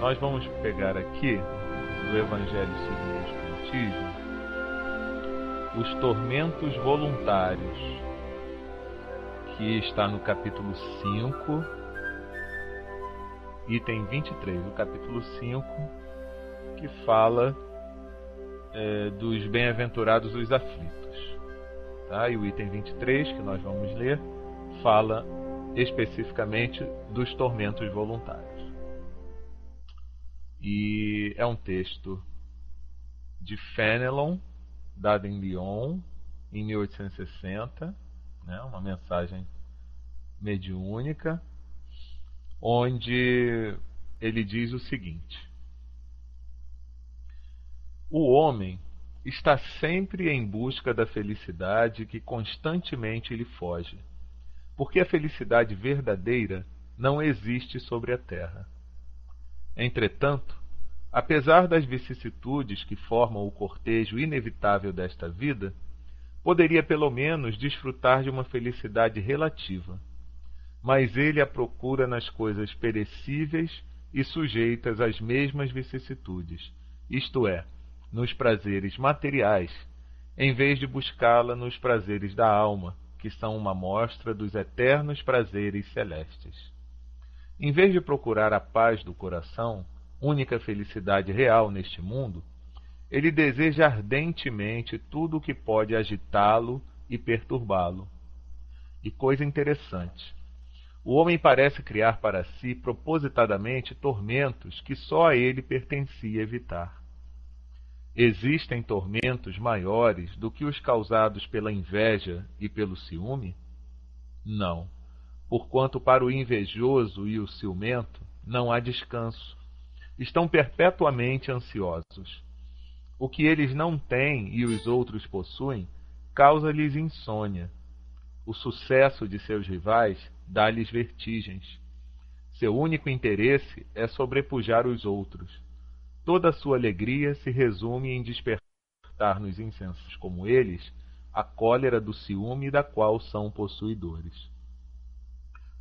Nós vamos pegar aqui, do Evangelho segundo o Espiritismo, os tormentos voluntários, que está no capítulo 5, item 23, do capítulo 5, que fala dos bem-aventurados os aflitos. Tá? E o item 23, que nós vamos ler, fala especificamente dos tormentos voluntários. E é um texto de Fenelon, dado em Lyon, em 1860, né? Uma mensagem mediúnica, onde ele diz o seguinte: o homem está sempre em busca da felicidade que constantemente lhe foge, porque a felicidade verdadeira não existe sobre a terra. Entretanto, apesar das vicissitudes que formam o cortejo inevitável desta vida, poderia pelo menos desfrutar de uma felicidade relativa. Mas ele a procura nas coisas perecíveis e sujeitas às mesmas vicissitudes, isto é, nos prazeres materiais, em vez de buscá-la nos prazeres da alma, que são uma mostra dos eternos prazeres celestes. Em vez de procurar a paz do coração, única felicidade real neste mundo, ele deseja ardentemente tudo o que pode agitá-lo e perturbá-lo. E coisa interessante, o homem parece criar para si propositadamente tormentos que só a ele pertencia evitar. Existem tormentos maiores do que os causados pela inveja e pelo ciúme? Não, porquanto para o invejoso e o ciumento não há descanso. Estão perpetuamente ansiosos. O que eles não têm e os outros possuem causa-lhes insônia. O sucesso de seus rivais dá-lhes vertigens. Seu único interesse é sobrepujar os outros. Toda a sua alegria se resume em despertar nos insensatos como eles a cólera do ciúme da qual são possuidores.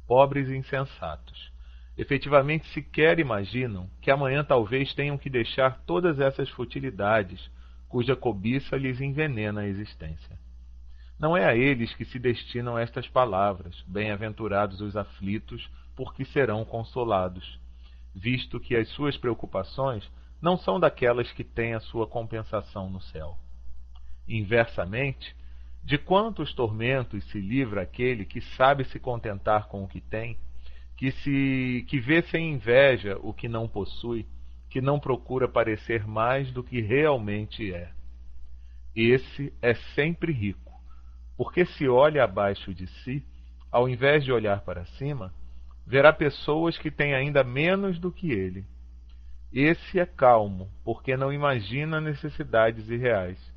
Pobres insensatos! Efetivamente sequer imaginam que amanhã talvez tenham que deixar todas essas futilidades, cuja cobiça lhes envenena a existência. Não é a eles que se destinam estas palavras, bem-aventurados os aflitos, porque serão consolados, visto que as suas preocupações não são daquelas que têm a sua compensação no céu. Inversamente, de quantos tormentos se livra aquele que sabe se contentar com o que tem, que vê sem inveja o que não possui, que não procura parecer mais do que realmente é. Esse é sempre rico, porque se olha abaixo de si, ao invés de olhar para cima, verá pessoas que têm ainda menos do que ele. Esse é calmo, porque não imagina necessidades irreais.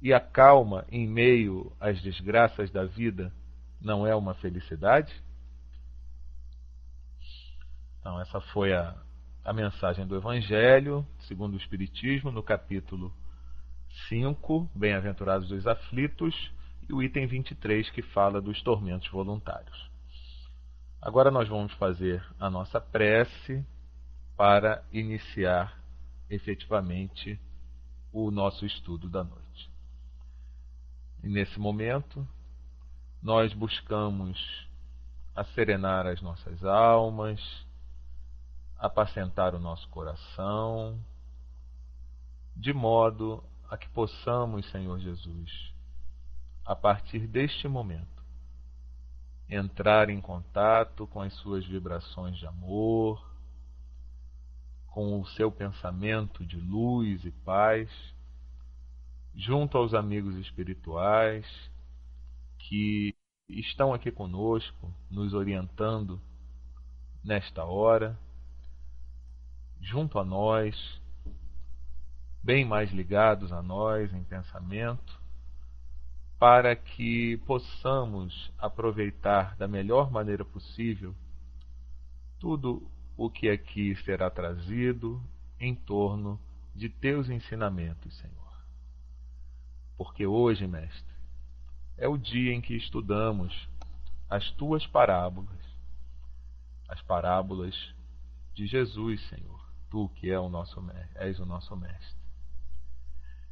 E a calma em meio às desgraças da vida não é uma felicidade? Então, essa foi a mensagem do Evangelho, segundo o Espiritismo, no capítulo 5, Bem-aventurados os aflitos, e o item 23, que fala dos tormentos voluntários. Agora nós vamos fazer a nossa prece para iniciar efetivamente o nosso estudo da noite. E nesse momento, nós buscamos acerenar as nossas almas, apacentar o nosso coração, de modo a que possamos, Senhor Jesus, a partir deste momento, entrar em contato com as suas vibrações de amor, com o seu pensamento de luz e paz, junto aos amigos espirituais que estão aqui conosco, nos orientando nesta hora, junto a nós, bem mais ligados a nós em pensamento, para que possamos aproveitar da melhor maneira possível tudo o que aqui será trazido em torno de teus ensinamentos, Senhor. Porque hoje, Mestre, é o dia em que estudamos as tuas parábolas, as parábolas de Jesus, Senhor. tu que és o nosso mestre.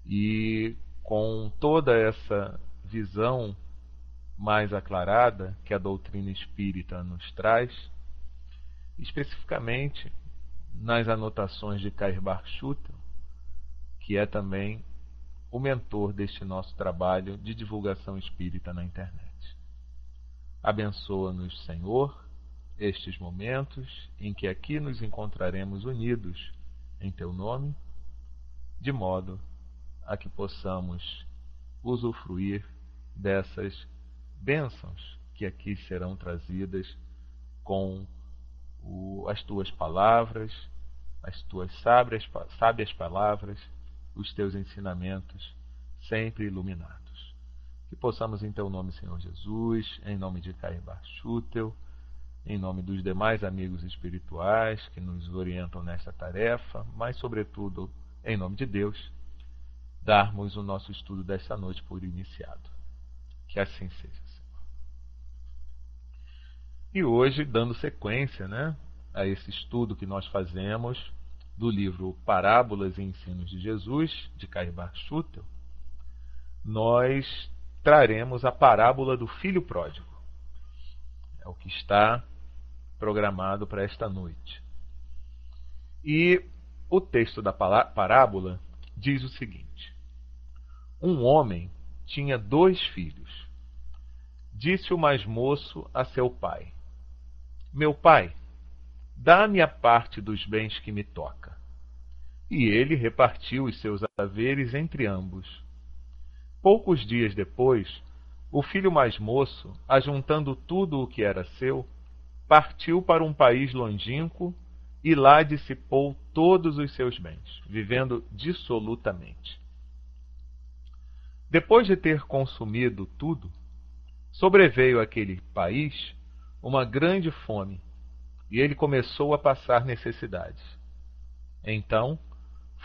E com toda essa visão mais aclarada que a doutrina espírita nos traz, especificamente nas anotações de Kair Barshuta, que é também o mentor deste nosso trabalho de divulgação espírita na internet. Abençoa-nos, Senhor, estes momentos em que aqui nos encontraremos unidos em Teu nome, de modo a que possamos usufruir dessas bênçãos que aqui serão trazidas com as Tuas palavras, as Tuas sábias palavras, os Teus ensinamentos sempre iluminados. Que possamos em Teu nome, Senhor Jesus, em nome de Kair Barshuta, em nome dos demais amigos espirituais que nos orientam nesta tarefa, mas sobretudo em nome de Deus, darmos o nosso estudo desta noite por iniciado. Que assim seja, Senhor. E hoje, dando sequência, a esse estudo que nós fazemos do livro Parábolas e Ensinos de Jesus, de Kair Barshuta, nós traremos a parábola do filho pródigo. É o que está programado para esta noite. E o texto da parábola diz o seguinte: um homem tinha 2 filhos. Disse o mais moço a seu pai: meu pai, dá-me a parte dos bens que me toca. E ele repartiu os seus haveres entre ambos. Poucos dias depois, o filho mais moço, ajuntando tudo o que era seu, partiu para um país longínquo e lá dissipou todos os seus bens, vivendo dissolutamente. Depois de ter consumido tudo, sobreveio àquele país uma grande fome, e ele começou a passar necessidades. Então,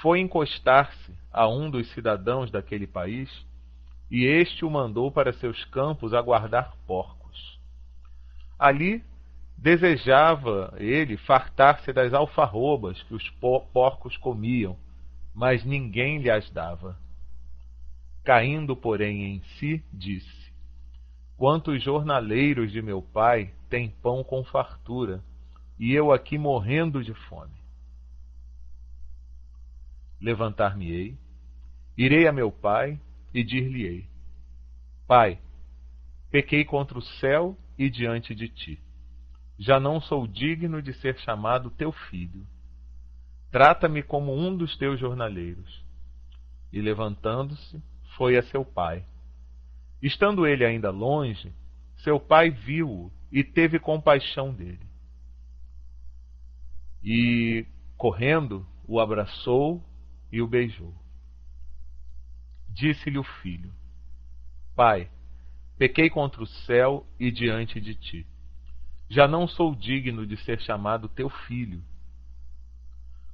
foi encostar-se a um dos cidadãos daquele país, e este o mandou para seus campos a guardar porcos. Ali, desejava ele fartar-se das alfarrobas que os porcos comiam, mas ninguém lhe as dava. Caindo, porém, em si, disse: quantos jornaleiros de meu pai têm pão com fartura, e eu aqui morrendo de fome. Levantar-me-ei, irei a meu pai e dir-lhe-ei: Pai, pequei contra o céu e diante de ti. Já não sou digno de ser chamado teu filho. Trata-me como um dos teus jornaleiros. E levantando-se, foi a seu pai. Estando ele ainda longe, seu pai viu-o e teve compaixão dele. E, correndo, o abraçou e o beijou. Disse-lhe o filho: Pai, pequei contra o céu e diante de ti. Já não sou digno de ser chamado teu filho.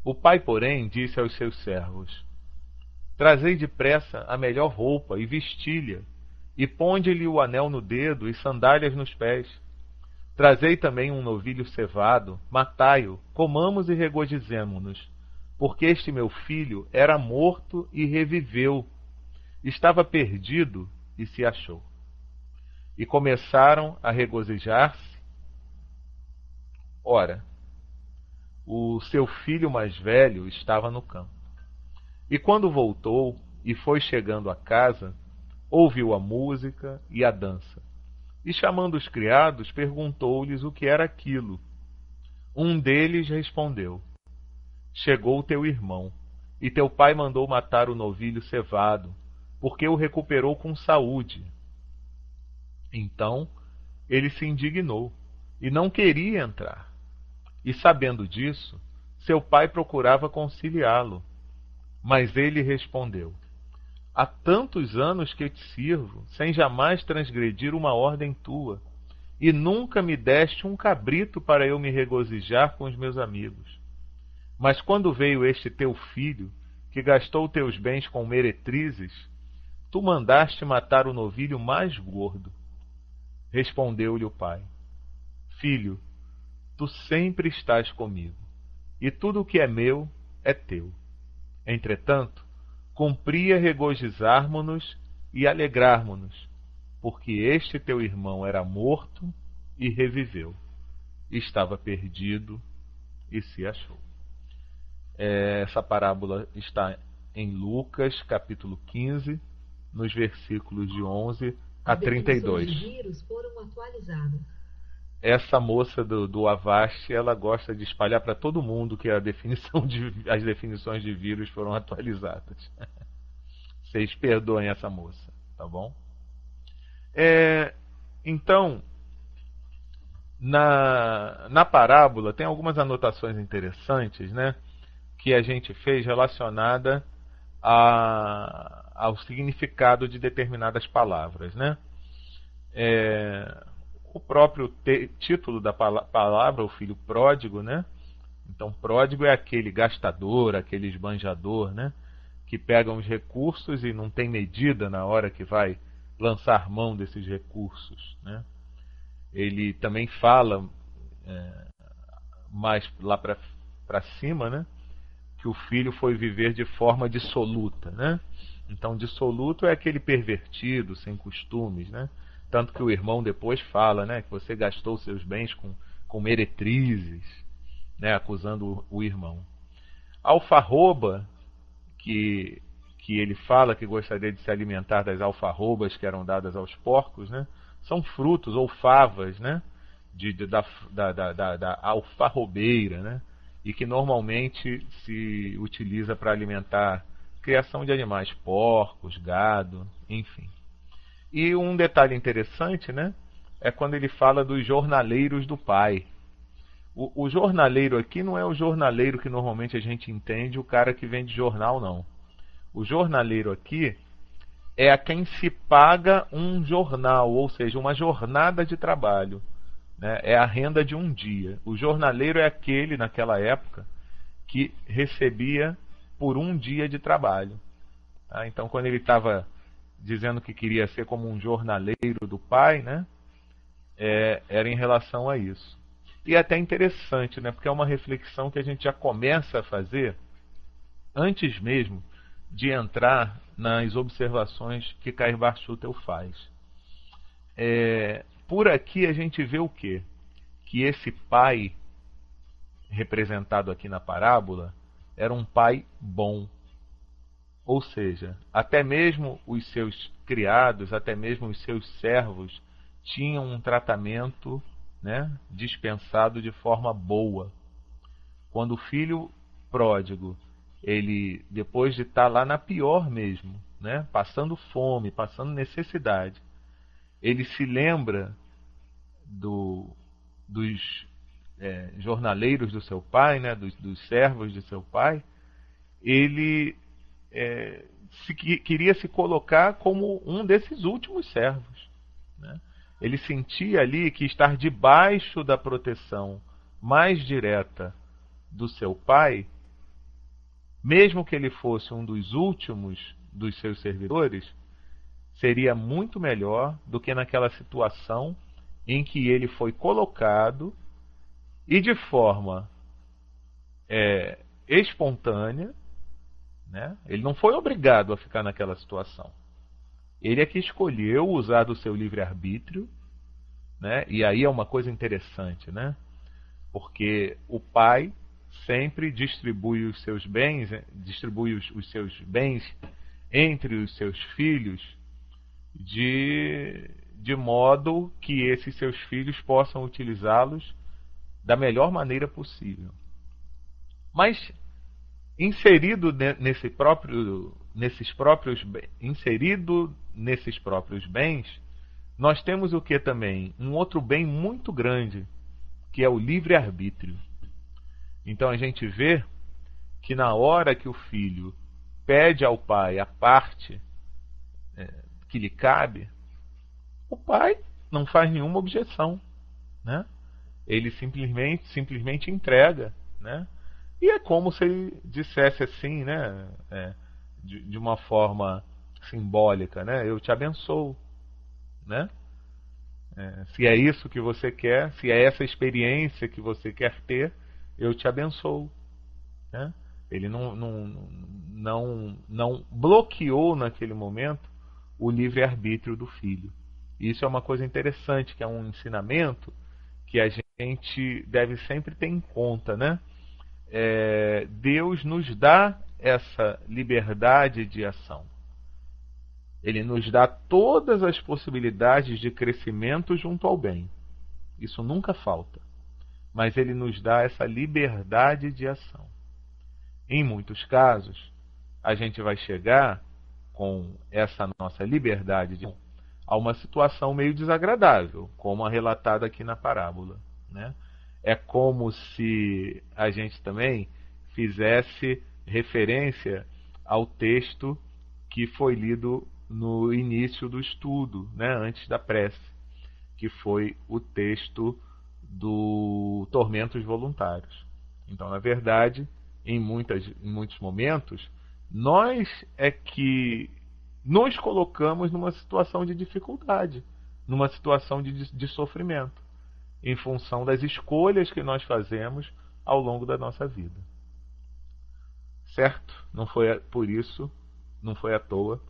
O pai, porém, disse aos seus servos: Trazei depressa a melhor roupa e vestilha, e ponde-lhe o anel no dedo e sandálias nos pés. Trazei também um novilho cevado, matai-o, comamos e regozijemo-nos, porque este meu filho era morto e reviveu, estava perdido e se achou. E começaram a regozijar-se. Ora, o seu filho mais velho estava no campo. E quando voltou e foi chegando à casa, ouviu a música e a dança. E chamando os criados, perguntou-lhes o que era aquilo. Um deles respondeu: Chegou teu irmão, e teu pai mandou matar o novilho cevado, porque o recuperou com saúde. Então ele se indignou e não queria entrar. E sabendo disso, seu pai procurava conciliá-lo. Mas ele respondeu: Há tantos anos que te sirvo, sem jamais transgredir uma ordem tua, e nunca me deste um cabrito para eu me regozijar com os meus amigos. Mas quando veio este teu filho, que gastou teus bens com meretrizes, tu mandaste matar o novilho mais gordo. Respondeu-lhe o pai: Filho, tu sempre estás comigo, e tudo o que é meu é teu. Entretanto, cumpria regozijarmo-nos e alegrarmo-nos, porque este teu irmão era morto e reviveu, estava perdido e se achou. Essa parábola está em Lucas, capítulo 15, nos versículos de 11 a 32. As definições de vírus foram atualizadas. Essa moça do Avast, ela gosta de espalhar para todo mundo que as definições de vírus foram atualizadas. Vocês perdoem essa moça, tá bom? Então, na parábola tem algumas anotações interessantes, né, que a gente fez relacionada ao significado de determinadas palavras, né? O próprio título da palavra, o filho pródigo, né? Então, pródigo é aquele gastador, aquele esbanjador, né? Que pega os recursos e não tem medida na hora que vai lançar mão desses recursos, né? Ele também fala mais lá para cima, né? Que o filho foi viver de forma dissoluta, né? Então, dissoluto é aquele pervertido, sem costumes, né? Tanto que o irmão depois fala, né, que você gastou seus bens com meretrizes, né, acusando o irmão. Alfarroba, que ele fala que gostaria de se alimentar das alfarrobas que eram dadas aos porcos, né, são frutos ou favas, né, da alfarrobeira, né, e que normalmente se utiliza para alimentar criação de animais, porcos, gado, enfim. E um detalhe interessante, né, é quando ele fala dos jornaleiros do pai. O jornaleiro aqui não é o jornaleiro que normalmente a gente entende, o cara que vende jornal, não. O jornaleiro aqui é a quem se paga um jornal, ou seja, uma jornada de trabalho, né? É a renda de um dia. O jornaleiro é aquele, naquela época, que recebia por um dia de trabalho. Tá? Então, quando ele estava dizendo que queria ser como um jornaleiro do pai, né? Era em relação a isso. E é até interessante, né? Porque é uma reflexão que a gente já começa a fazer antes mesmo de entrar nas observações que Cair Bar Schutel faz. Por aqui a gente vê o quê? Que esse pai, representado aqui na parábola, era um pai bom. Ou seja, até mesmo os seus criados, até mesmo os seus servos, tinham um tratamento, né, dispensado de forma boa. Quando o filho pródigo, ele, depois de estar lá na pior mesmo, né, passando fome, passando necessidade, ele se lembra dos jornaleiros do seu pai, né, dos servos de seu pai. Ele queria se colocar como um desses últimos servos, né? Ele sentia ali que estar debaixo da proteção mais direta do seu pai, mesmo que ele fosse um dos últimos dos seus servidores, seria muito melhor do que naquela situação em que ele foi colocado e de forma espontânea, né? Ele não foi obrigado a ficar naquela situação. Ele é que escolheu usar do seu livre-arbítrio, né? E aí é uma coisa interessante, né? Porque o pai sempre distribui os seus bens, os seus bens entre os seus filhos de modo que esses seus filhos possam utilizá-los da melhor maneira possível. Mas inserido nesses próprios bens, nós temos o que também? Um outro bem muito grande, que é o livre-arbítrio. Então a gente vê que na hora que o filho pede ao pai a parte que lhe cabe, o pai não faz nenhuma objeção, né? Ele simplesmente entrega, né? E é como se ele dissesse assim, né, de uma forma simbólica, né? Eu te abençoo, né? Se é isso que você quer, se é essa experiência que você quer ter, eu te abençoo, né? Ele não bloqueou naquele momento o livre-arbítrio do filho. Isso é uma coisa interessante, que é um ensinamento que a gente deve sempre ter em conta, né? Deus nos dá essa liberdade de ação. Ele nos dá todas as possibilidades de crescimento junto ao bem. Isso nunca falta. Mas ele nos dá essa liberdade de ação. Em muitos casos, a gente vai chegar com essa nossa liberdade de ação a uma situação meio desagradável, como a relatada aqui na parábola, né? É como se a gente também fizesse referência ao texto que foi lido no início do estudo, né, antes da prece, que foi o texto do Tormentos Voluntários. Então, na verdade, em muitos momentos, nós é que nos colocamos numa situação de dificuldade, numa situação de sofrimento, em função das escolhas que nós fazemos ao longo da nossa vida. Certo? Não foi por isso, não foi à toa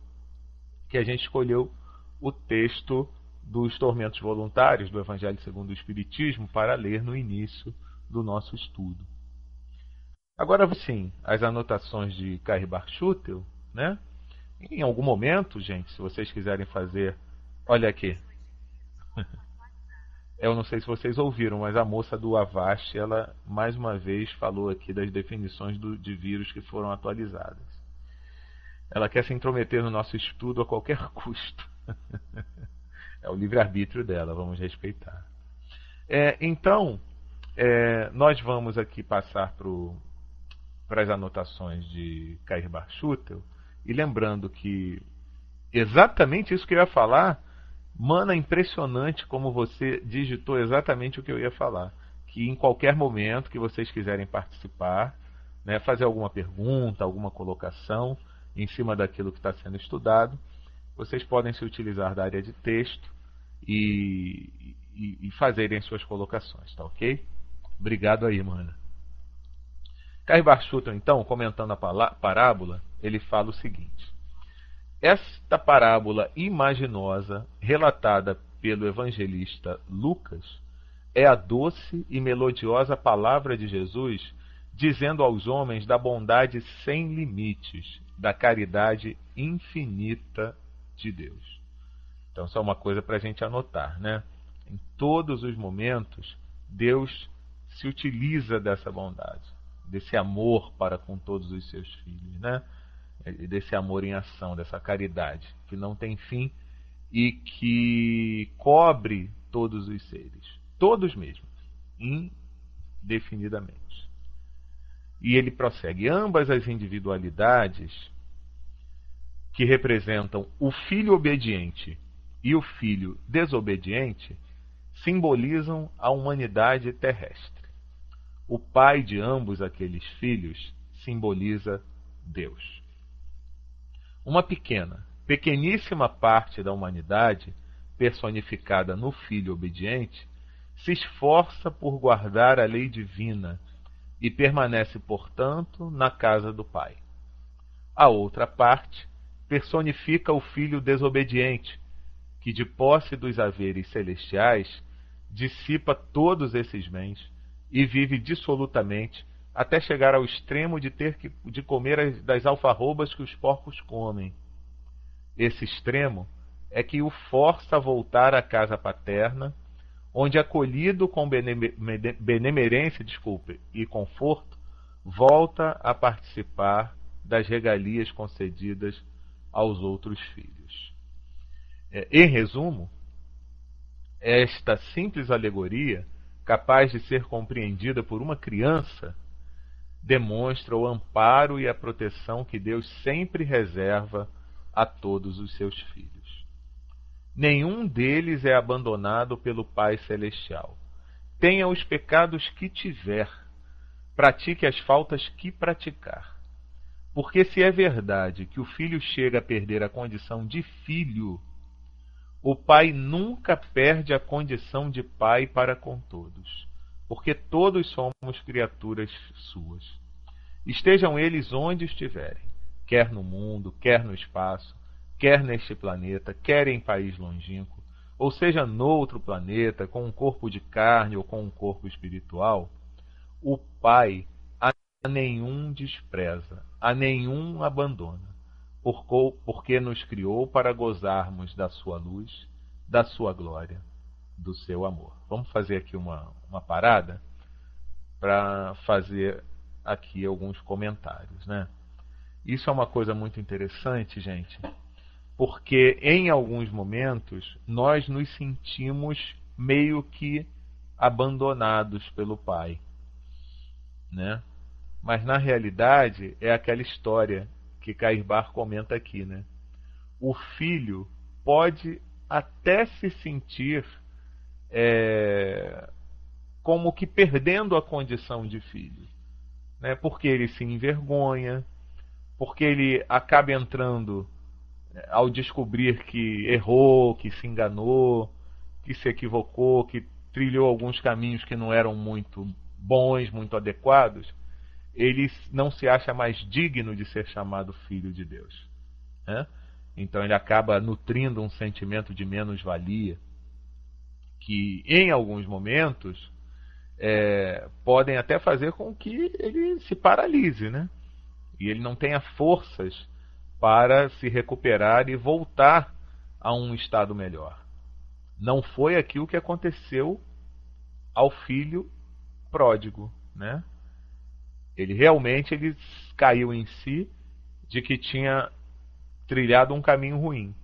que a gente escolheu o texto dos Tormentos Voluntários do Evangelho segundo o Espiritismo para ler no início do nosso estudo. Agora, sim, as anotações de Kair Bar Schutel, né? Em algum momento, gente, se vocês quiserem fazer... Olha aqui. Eu não sei se vocês ouviram, mas a moça do Avast, ela mais uma vez falou aqui das definições de vírus que foram atualizadas. Ela quer se intrometer no nosso estudo a qualquer custo. É o livre-arbítrio dela, vamos respeitar. Então, nós vamos aqui passar para as anotações de Kair Bar Schutel, e lembrando que exatamente isso que eu ia falar, mano, é impressionante como você digitou exatamente o que eu ia falar. Que em qualquer momento que vocês quiserem participar, né, fazer alguma pergunta, alguma colocação em cima daquilo que está sendo estudado, vocês podem se utilizar da área de texto e fazerem suas colocações, tá ok? Obrigado aí, mano. Kair Bar Schutel, então, comentando a parábola, ele fala o seguinte: esta parábola imaginosa, relatada pelo evangelista Lucas, é a doce e melodiosa palavra de Jesus, dizendo aos homens da bondade sem limites, da caridade infinita de Deus. Então, isso é uma coisa para a gente anotar, né? Em todos os momentos, Deus se utiliza dessa bondade, desse amor para com todos os seus filhos, né? E desse amor em ação, dessa caridade que não tem fim e que cobre todos os seres, todos mesmo, indefinidamente. E ele prossegue: ambas as individualidades que representam o filho obediente e o filho desobediente simbolizam a humanidade terrestre. O pai de ambos aqueles filhos simboliza Deus. Uma pequeníssima parte da humanidade, personificada no filho obediente, se esforça por guardar a lei divina e permanece, portanto, na casa do Pai. A outra parte personifica o filho desobediente, que, de posse dos haveres celestiais, dissipa todos esses bens e vive dissolutamente até chegar ao extremo de ter de comer das alfarrobas que os porcos comem. Esse extremo é que o força a voltar à casa paterna, onde, acolhido com benemerência e conforto, volta a participar das regalias concedidas aos outros filhos. Em resumo, esta simples alegoria, capaz de ser compreendida por uma criança, demonstra o amparo e a proteção que Deus sempre reserva a todos os seus filhos. Nenhum deles é abandonado pelo Pai Celestial. Tenha os pecados que tiver, pratique as faltas que praticar. Porque se é verdade que o filho chega a perder a condição de filho, o Pai nunca perde a condição de Pai para com todos, porque todos somos criaturas suas. estejam eles onde estiverem, quer no mundo, quer no espaço, quer neste planeta, quer em país longínquo, ou seja, noutro planeta, com um corpo de carne ou com um corpo espiritual, o Pai a nenhum despreza, a nenhum abandona, porque nos criou para gozarmos da sua luz, da sua glória, do seu amor. Vamos fazer aqui uma parada para fazer aqui alguns comentários, né? Isso é uma coisa muito interessante, gente, porque em alguns momentos nós nos sentimos meio que abandonados pelo Pai, né? Mas na realidade é aquela história que Cairbar comenta aqui, né? O filho pode até se sentir como que perdendo a condição de filho, né? Porque ele se envergonha, porque ele acaba entrando ao descobrir que errou, que se enganou, que se equivocou, que trilhou alguns caminhos que não eram muito bons, muito adequados, ele não se acha mais digno de ser chamado filho de Deus, né? Então ele acaba nutrindo um sentimento de menos-valia, que em alguns momentos podem até fazer com que ele se paralise, né? E ele não tenha forças para se recuperar e voltar a um estado melhor. Não foi aquilo que aconteceu ao filho pródigo, né? Ele realmente caiu em si de que tinha trilhado um caminho ruim.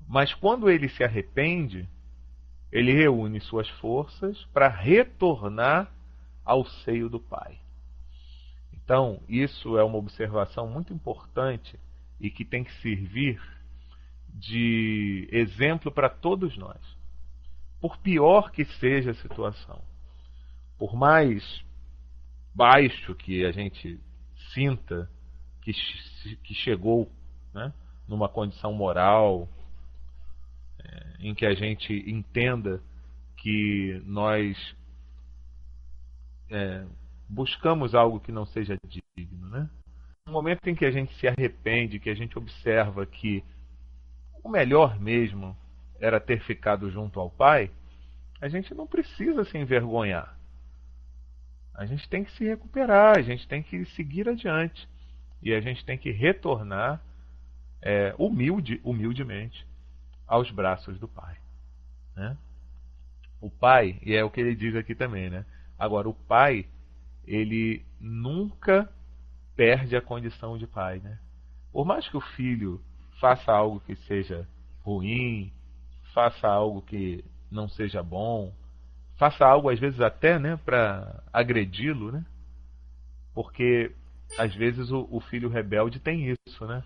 Mas quando ele se arrepende, ele reúne suas forças para retornar ao seio do Pai. Então, isso é uma observação muito importante e que tem que servir de exemplo para todos nós. Por pior que seja a situação, por mais baixo que a gente sinta que chegou, né, numa condição moral, em que a gente entenda que nós buscamos algo que não seja digno, né? No momento em que a gente se arrepende, que a gente observa que o melhor mesmo era ter ficado junto ao Pai, a gente não precisa se envergonhar. A gente tem que se recuperar, a gente tem que seguir adiante. E a gente tem que retornar humildemente aos braços do Pai, né? O Pai, e é o que ele diz aqui também, né? Agora, o Pai, ele nunca perde a condição de Pai, né? Por mais que o filho faça algo que seja ruim, faça algo que não seja bom, faça algo às vezes até, né, para agredi-lo, né? Porque às vezes o filho rebelde tem isso, né?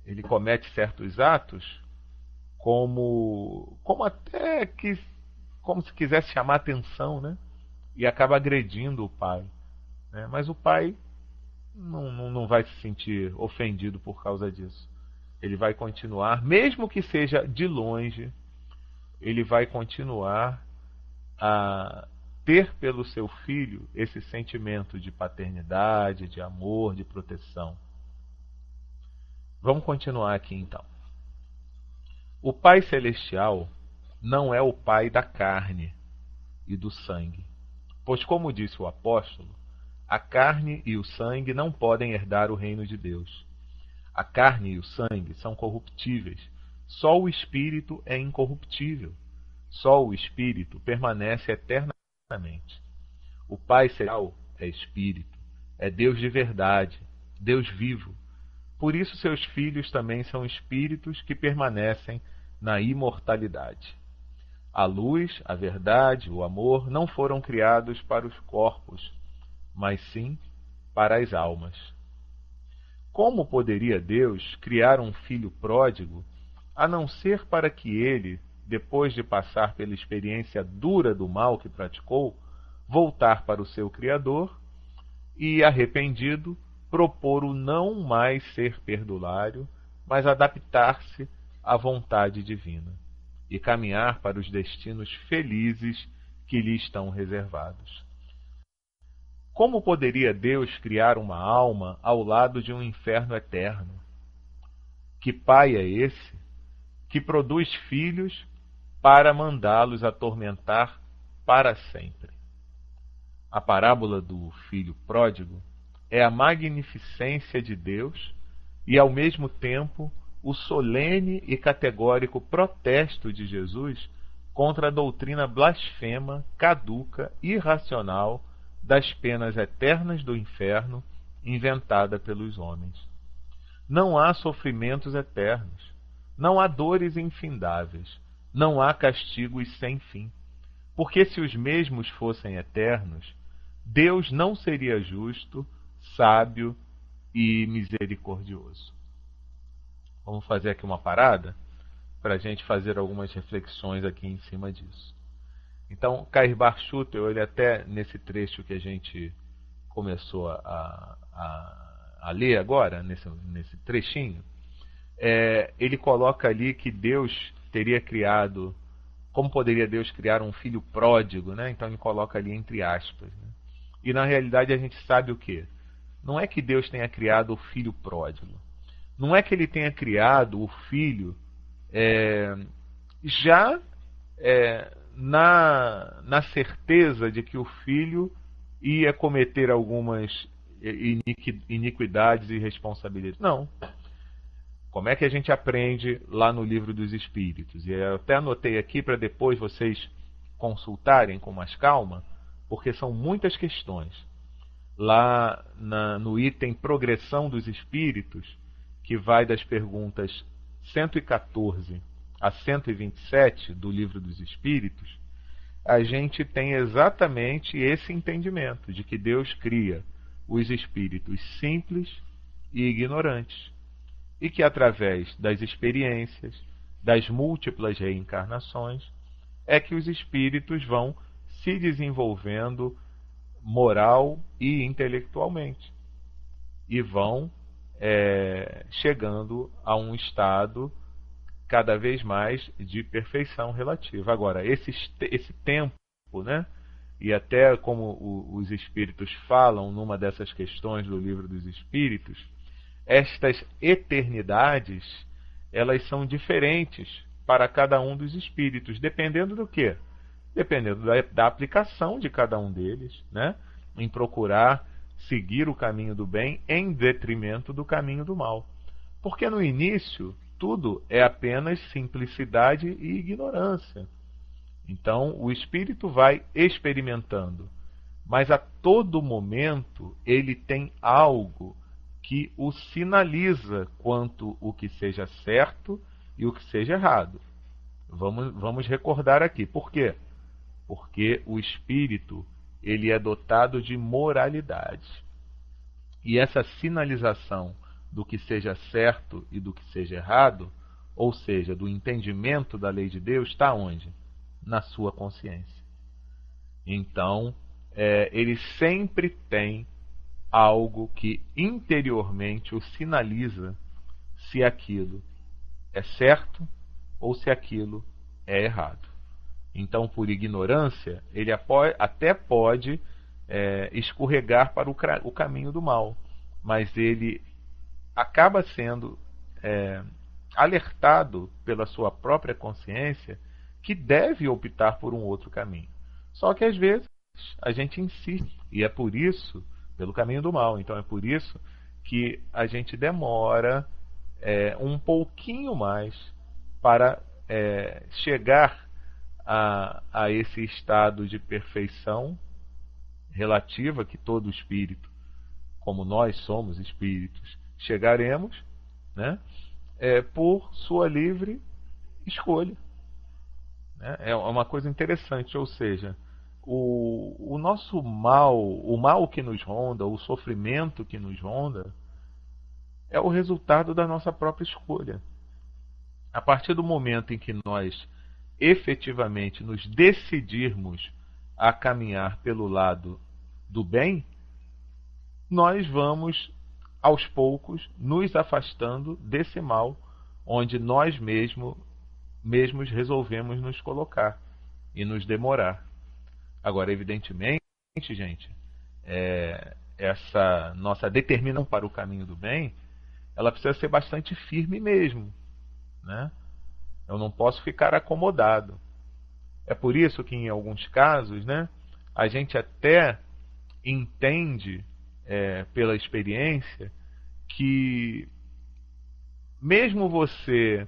Ele comete certos atos como até que como se quisesse chamar atenção, né? E acaba agredindo o pai, né? Mas o pai não vai se sentir ofendido por causa disso. Ele vai continuar, mesmo que seja de longe, ele vai continuar a ter pelo seu filho esse sentimento de paternidade, de amor, de proteção. Vamos continuar aqui então. O Pai Celestial não é o Pai da carne e do sangue, pois, como disse o apóstolo, a carne e o sangue não podem herdar o reino de Deus. A carne e o sangue são corruptíveis, só o Espírito é incorruptível. Só o Espírito permanece eternamente. O Pai Celestial é Espírito, é Deus de verdade, Deus vivo. Por isso seus filhos também são espíritos que permanecem na imortalidade. A luz, a verdade, o amor não foram criados para os corpos, mas sim para as almas. Como poderia Deus criar um filho pródigo, a não ser para que ele, depois de passar pela experiência dura do mal que praticou, voltar para o seu Criador e, arrependido, propor o não mais ser perdulário, mas adaptar-se à vontade divina e caminhar para os destinos felizes que lhe estão reservados? Como poderia Deus criar uma alma ao lado de um inferno eterno? Que pai é esse que produz filhos para mandá-los atormentar para sempre? A parábola do filho pródigo é a magnificência de Deus e, ao mesmo tempo, o solene e categórico protesto de Jesus contra a doutrina blasfema, caduca e irracional das penas eternas do inferno inventada pelos homens. Não há sofrimentos eternos, não há dores infindáveis, não há castigos sem fim. Porque se os mesmos fossem eternos, Deus não seria justo, sábio e misericordioso. Vamos fazer aqui uma parada para a gente fazer algumas reflexões aqui em cima disso. Então, Kair Bar Schutel, ele até nesse trecho que a gente começou a ler agora, nesse trechinho, ele coloca ali que Deus teria criado, como poderia Deus criar um filho pródigo, né? Então ele coloca ali entre aspas, né? E na realidade a gente sabe o quê? Não é que Deus tenha criado o filho pródigo. Não é que ele tenha criado o filho na certeza de que o filho ia cometer algumas iniquidades e responsabilidades. Não. Como é que a gente aprende lá no Livro dos Espíritos? E eu até anotei aqui para depois vocês consultarem com mais calma, porque são muitas questões. Lá no item Progressão dos Espíritos, que vai das perguntas 114 a 127 do Livro dos Espíritos, a gente tem exatamente esse entendimento de que Deus cria os espíritos simples e ignorantes, e que através das experiências, das múltiplas reencarnações, é que os espíritos vão se desenvolvendo moral e intelectualmente, e vão chegando a um estado cada vez mais de perfeição relativa. Agora, esse tempo, né? E até como os espíritos falam numa dessas questões do Livro dos Espíritos, estas eternidades, elas são diferentes para cada um dos espíritos, dependendo do quê? Dependendo da aplicação de cada um deles, né? Em procurar seguir o caminho do bem em detrimento do caminho do mal. Porque no início, tudo é apenas simplicidade e ignorância. Então, o espírito vai experimentando, mas a todo momento ele tem algo que o sinaliza quanto o que seja certo e o que seja errado. Vamos recordar aqui. Por quê? Porque o espírito ele é dotado de moralidade. E essa sinalização do que seja certo e do que seja errado, ou seja, do entendimento da lei de Deus, está onde? Na sua consciência. Então, ele sempre tem algo que interiormente o sinaliza se aquilo é certo ou se aquilo é errado. Então, por ignorância, ele até pode escorregar para o caminho do mal, mas ele acaba sendo alertado pela sua própria consciência que deve optar por um outro caminho. Só que às vezes a gente insiste, e é por isso, pelo caminho do mal, então é por isso que a gente demora um pouquinho mais para chegar a esse estado de perfeição relativa que todo espírito, como nós somos espíritos, chegaremos, né, por sua livre escolha. Né? É uma coisa interessante, ou seja, o nosso mal, o mal que nos ronda, o sofrimento que nos ronda, é o resultado da nossa própria escolha. A partir do momento em que nós efetivamente nos decidirmos a caminhar pelo lado do bem, nós vamos aos poucos nos afastando desse mal onde nós mesmos resolvemos nos colocar e nos demorar. Agora, evidentemente, gente, essa nossa determinação para o caminho do bem, ela precisa ser bastante firme mesmo, né? Eu não posso ficar acomodado. É por isso que em alguns casos, né, a gente até entende pela experiência que mesmo você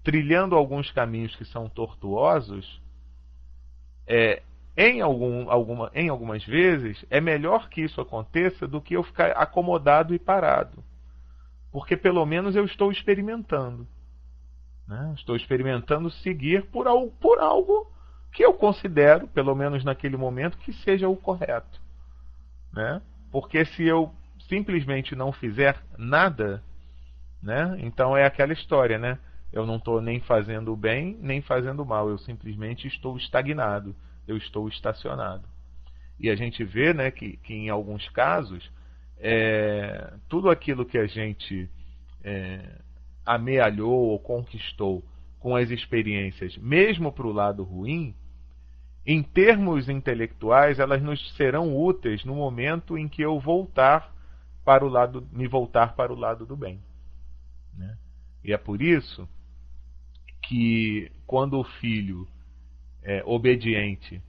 trilhando alguns caminhos que são tortuosos, em algumas vezes é melhor que isso aconteça do que eu ficar acomodado e parado, porque pelo menos eu estou experimentando, né? Estou experimentando seguir por algo que eu considero, pelo menos naquele momento, que seja o correto, né? Porque se eu simplesmente não fizer nada, né? Então é aquela história, né? Eu não estou nem fazendo o bem, nem fazendo o mal. Eu simplesmente estou estagnado. Eu estou estacionado. E a gente vê, né, que em alguns casos, tudo aquilo que a gente amealhou ou conquistou com as experiências, mesmo para o lado ruim, em termos intelectuais, elas nos serão úteis no momento em que eu me voltar para o lado do bem, né? E é por isso que quando o filho obediente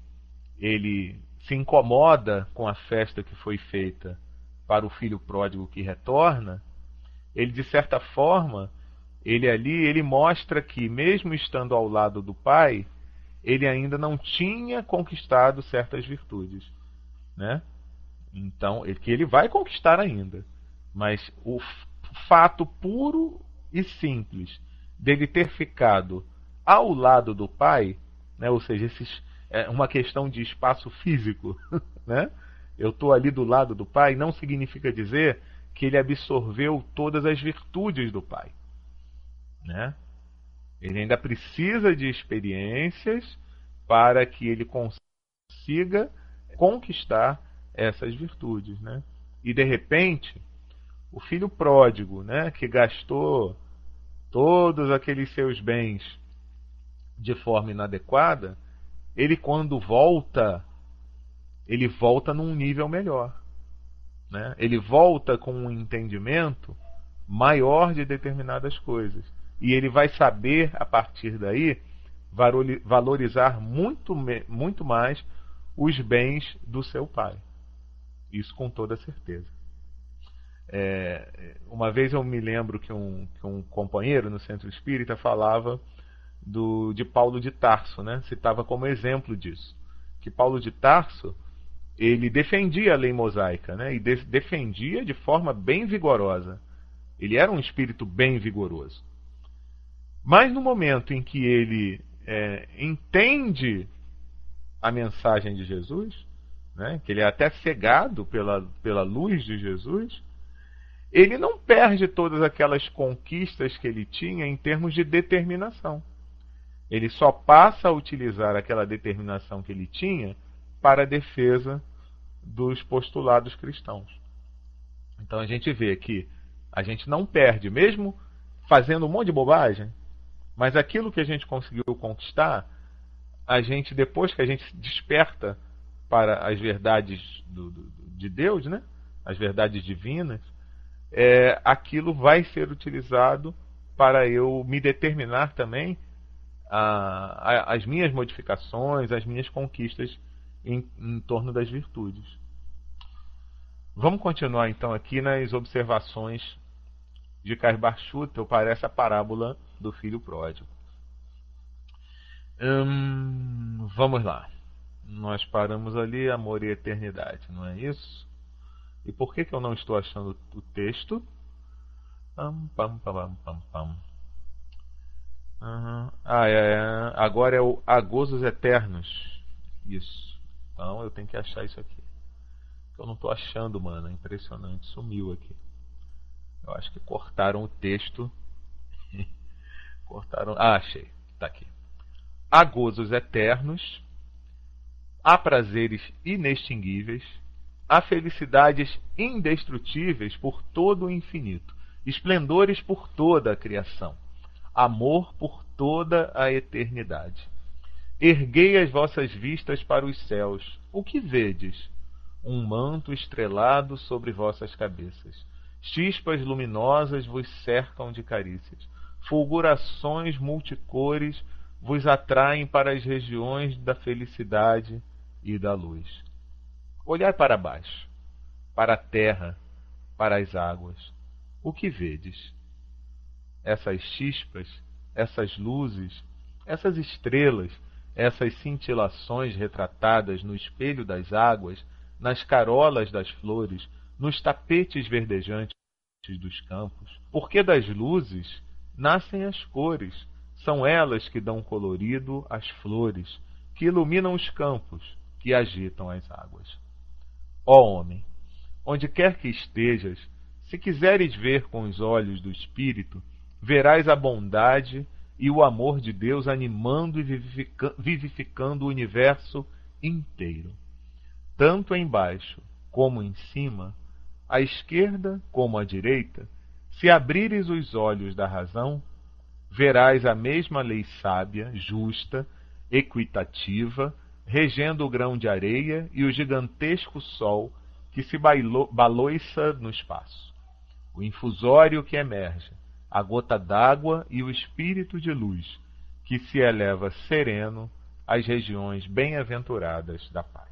ele se incomoda com a festa que foi feita para o filho pródigo que retorna, ele de certa forma, ele mostra que mesmo estando ao lado do pai, ele ainda não tinha conquistado certas virtudes, né? Então, que ele vai conquistar ainda, mas o fato puro e simples dele ter ficado ao lado do pai, né? Ou seja, é uma questão de espaço físico, né? Eu estou ali do lado do pai, não significa dizer que ele absorveu todas as virtudes do pai, né? Ele ainda precisa de experiências para que ele consiga conquistar essas virtudes, né? E de repente, o filho pródigo, né, que gastou todos aqueles seus bens de forma inadequada, ele quando volta, ele volta num nível melhor, né? Ele volta com um entendimento maior de determinadas coisas. E ele vai saber, a partir daí, valorizar muito mais os bens do seu pai. Isso com toda certeza. Uma vez eu me lembro que um companheiro no centro espírita falava de Paulo de Tarso, né? Citava como exemplo disso. Que Paulo de Tarso, ele defendia a lei mosaica, né? E defendia de forma bem vigorosa. Ele era um espírito bem vigoroso. Mas no momento em que ele entende a mensagem de Jesus, né, que ele é até cegado pela luz de Jesus, ele não perde todas aquelas conquistas que ele tinha em termos de determinação. Ele só passa a utilizar aquela determinação que ele tinha para a defesa dos postulados cristãos. Então a gente vê que a gente não perde, mesmo fazendo um monte de bobagem, mas aquilo que a gente conseguiu conquistar, a gente, depois que a gente desperta para as verdades de Deus, né? As verdades divinas, aquilo vai ser utilizado para eu me determinar também as minhas modificações, as minhas conquistas em torno das virtudes. Vamos continuar então aqui nas observações de Kaspar Schutel para essa parábola do filho pródigo. Vamos lá. Nós paramos ali, amor e eternidade, não é isso? E por que eu não estou achando o texto? Agora é o A Gozos Eternos. Isso. Então eu tenho que achar isso aqui. Eu não estou achando, mano. É impressionante. Sumiu aqui. Eu acho que cortaram o texto. Cortaram. Achei. Está aqui. Há gozos eternos, há prazeres inextinguíveis, há felicidades indestrutíveis por todo o infinito, esplendores por toda a criação, amor por toda a eternidade. Erguei as vossas vistas para os céus. O que vedes? um manto estrelado sobre vossas cabeças. Chispas luminosas vos cercam de carícias. Fulgurações multicores vos atraem para as regiões da felicidade e da luz. Olhai para baixo, para a terra, para as águas. O que vedes? Essas chispas, essas luzes, essas estrelas, essas cintilações retratadas no espelho das águas, nas carolas das flores, nos tapetes verdejantes dos campos. Porque das luzes nascem as cores, são elas que dão colorido às flores, que iluminam os campos, que agitam as águas. Ó homem, onde quer que estejas, se quiseres ver com os olhos do Espírito, verás a bondade e o amor de Deus animando e vivificando o universo inteiro. Tanto embaixo como em cima, à esquerda como à direita, se abrires os olhos da razão, verás a mesma lei sábia, justa, equitativa, regendo o grão de areia e o gigantesco sol que se baloiça no espaço. O infusório que emerge, a gota d'água e o espírito de luz que se eleva sereno às regiões bem-aventuradas da paz.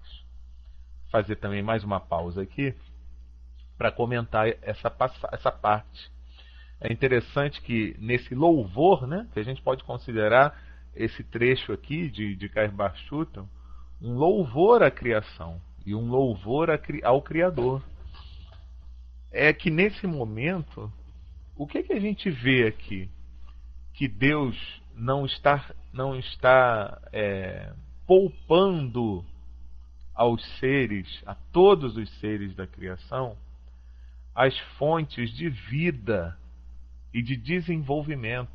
Fazer também mais uma pausa aqui para comentar essa parte. É interessante que nesse louvor, né, que a gente pode considerar esse trecho aqui de Cair Bar Schutten, um louvor à criação e um louvor ao Criador. É que nesse momento, o que a gente vê aqui? Que Deus não está poupando aos seres, a todos os seres da criação, as fontes de vida e de desenvolvimento.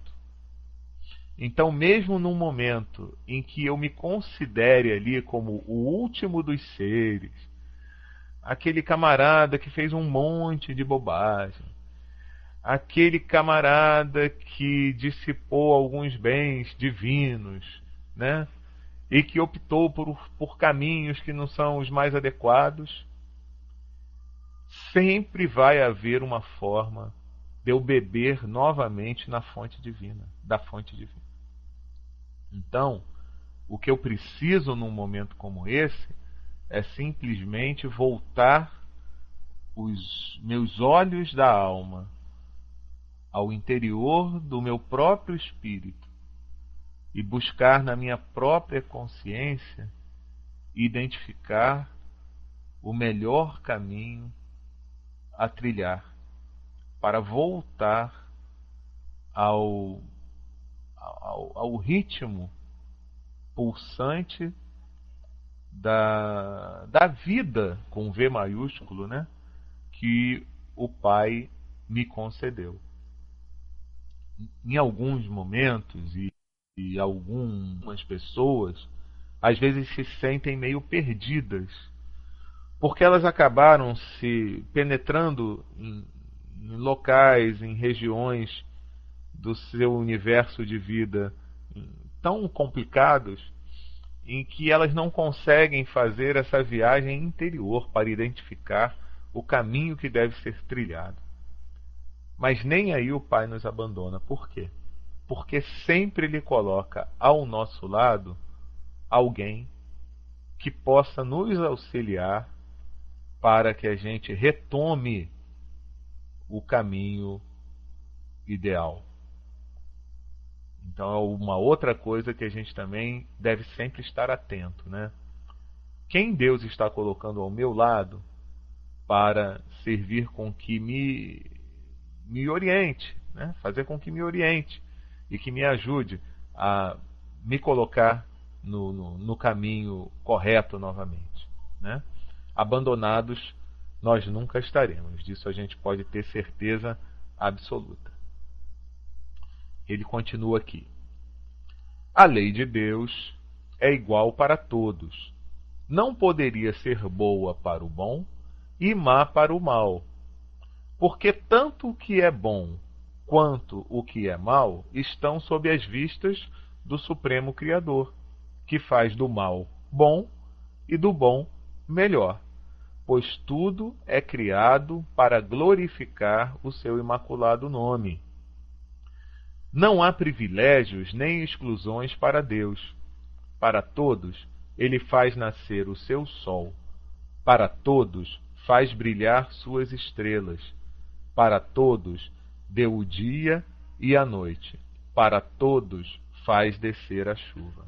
Então, mesmo num momento em que eu me considere ali como o último dos seres, aquele camarada que fez um monte de bobagem, aquele camarada que dissipou alguns bens divinos, né? E que optou por caminhos que não são os mais adequados, sempre vai haver uma forma de eu beber novamente na fonte divina, da fonte divina. Então, o que eu preciso num momento como esse é simplesmente voltar os meus olhos da alma ao interior do meu próprio espírito e buscar na minha própria consciência identificar o melhor caminho a trilhar para voltar ao ritmo pulsante da vida, com V maiúsculo, né, que o Pai me concedeu. Em alguns momentos e algumas pessoas às vezes se sentem meio perdidas, porque elas acabaram se penetrando em locais, em regiões do seu universo de vida tão complicados, em que elas não conseguem fazer essa viagem interior para identificar o caminho que deve ser trilhado. Mas nem aí o Pai nos abandona. Por quê? Porque sempre Ele coloca ao nosso lado alguém que possa nos auxiliar para que a gente retome o caminho ideal. Então é uma outra coisa que a gente também deve sempre estar atento, né? Quem Deus está colocando ao meu lado para servir com que me oriente, né? Fazer com que me oriente e que me ajude a me colocar no caminho correto novamente, né? Abandonados nós nunca estaremos, disso a gente pode ter certeza absoluta. Ele continua aqui: a lei de Deus é igual para todos. Não poderia ser boa para o bom e má para o mal, porque tanto o que é bom quanto o que é mal estão sob as vistas do Supremo Criador, que faz do mal bom e do bom melhor. pois tudo é criado para glorificar o seu imaculado nome. Não há privilégios nem exclusões para Deus. Para todos, ele faz nascer o seu sol. Para todos, faz brilhar suas estrelas. Para todos, deu o dia e a noite. Para todos, faz descer a chuva.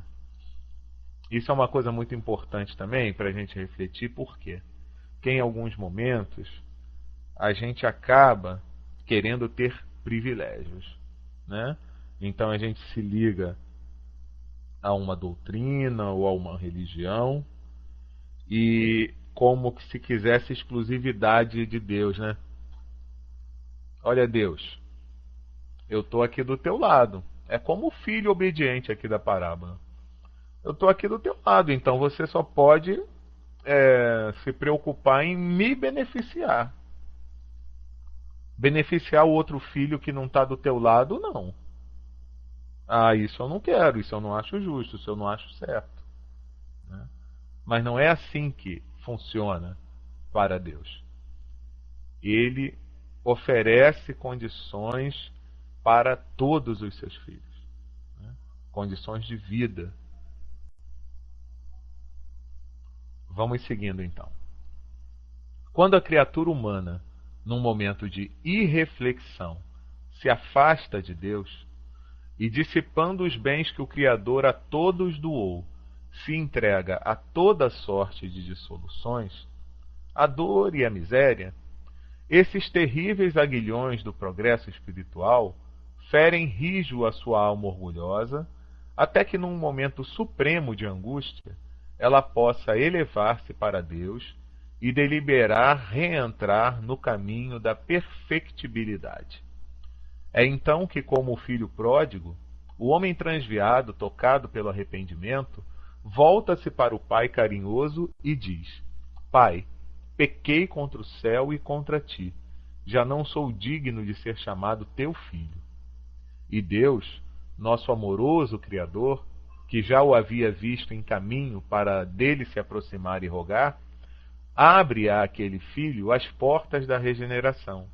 Isso é uma coisa muito importante também para a gente refletir. Por quê? Porque em alguns momentos a gente acaba querendo ter privilégios, né? Então a gente se liga a uma doutrina ou a uma religião e como que se quisesse exclusividade de Deus, né? Olha, Deus, eu estou aqui do teu lado. É como o filho obediente aqui da parábola. Eu estou aqui do teu lado, então você só pode se preocupar em me beneficiar. Beneficiar o outro filho que não está do teu lado, não. Ah, isso eu não quero, isso eu não acho justo, isso eu não acho certo. Né? Mas não é assim que funciona para Deus. Ele oferece condições para todos os seus filhos, né? Condições de vida. Vamos seguindo então. Quando a criatura humana, num momento de irreflexão, se afasta de Deus e, dissipando os bens que o Criador a todos doou, se entrega a toda sorte de dissoluções, a dor e a miséria, esses terríveis aguilhões do progresso espiritual ferem rijo a sua alma orgulhosa, até que num momento supremo de angústia, ela possa elevar-se para Deus e deliberar reentrar no caminho da perfectibilidade. É então que, como o filho pródigo, o homem transviado, tocado pelo arrependimento, volta-se para o pai carinhoso e diz: Pai, pequei contra o céu e contra ti, já não sou digno de ser chamado teu filho. E Deus, nosso amoroso Criador, que já o havia visto em caminho para dele se aproximar e rogar, abre àquele filho as portas da regeneração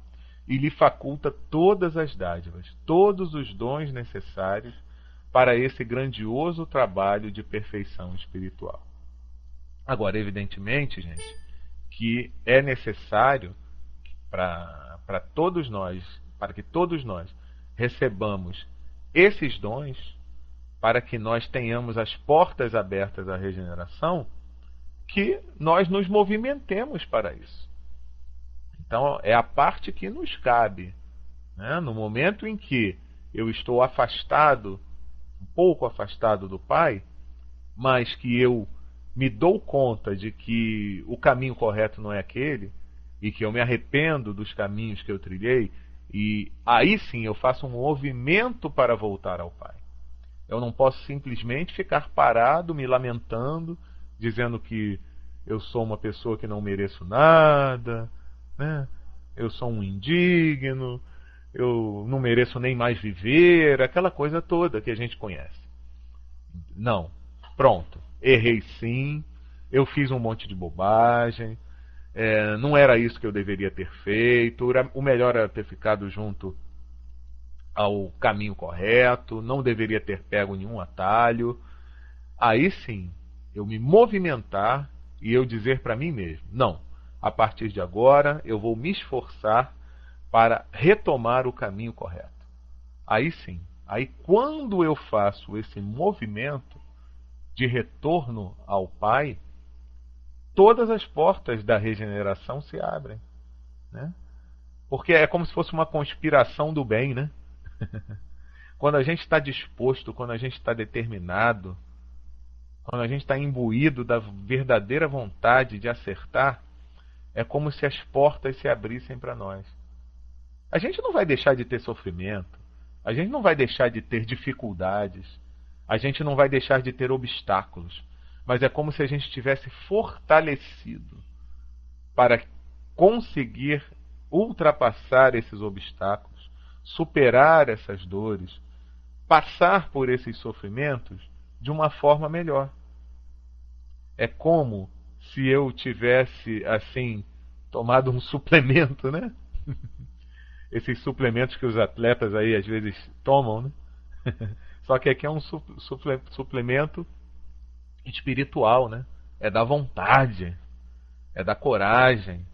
e lhe faculta todas as dádivas, todos os dons necessários para esse grandioso trabalho de perfeição espiritual. Agora, evidentemente, gente, que é necessário para todos nós, para que todos nós recebamos esses dons, para que nós tenhamos as portas abertas à regeneração, que nós nos movimentemos para isso. Então, é a parte que nos cabe, né? No momento em que eu estou afastado, um pouco afastado do Pai, mas que eu me dou conta de que o caminho correto não é aquele, e que eu me arrependo dos caminhos que eu trilhei, e aí sim eu faço um movimento para voltar ao Pai. Eu não posso simplesmente ficar parado, me lamentando, dizendo que eu sou uma pessoa que não mereço nada, né? Eu sou um indigno, eu não mereço nem mais viver, aquela coisa toda que a gente conhece. Não. Pronto. Errei sim, eu fiz um monte de bobagem, não era isso que eu deveria ter feito, o melhor era ter ficado junto ao caminho correto, não deveria ter pego nenhum atalho. Aí sim, eu me movimentar e eu dizer para mim mesmo: não, a partir de agora eu vou me esforçar para retomar o caminho correto. Aí sim, aí quando eu faço esse movimento de retorno ao Pai, todas as portas da regeneração se abrem, né? Porque é como se fosse uma conspiração do bem, né? Quando a gente está disposto, quando a gente está determinado, quando a gente está imbuído da verdadeira vontade de acertar, é como se as portas se abrissem para nós. A gente não vai deixar de ter sofrimento, a gente não vai deixar de ter dificuldades, a gente não vai deixar de ter obstáculos, mas é como se a gente tivesse fortalecido para conseguir ultrapassar esses obstáculos, superar essas dores, passar por esses sofrimentos de uma forma melhor. É como se eu tivesse, assim, tomado um suplemento, né? Esses suplementos que os atletas aí às vezes tomam, né? Só que aqui é um suplemento espiritual, né? É da vontade, é da coragem.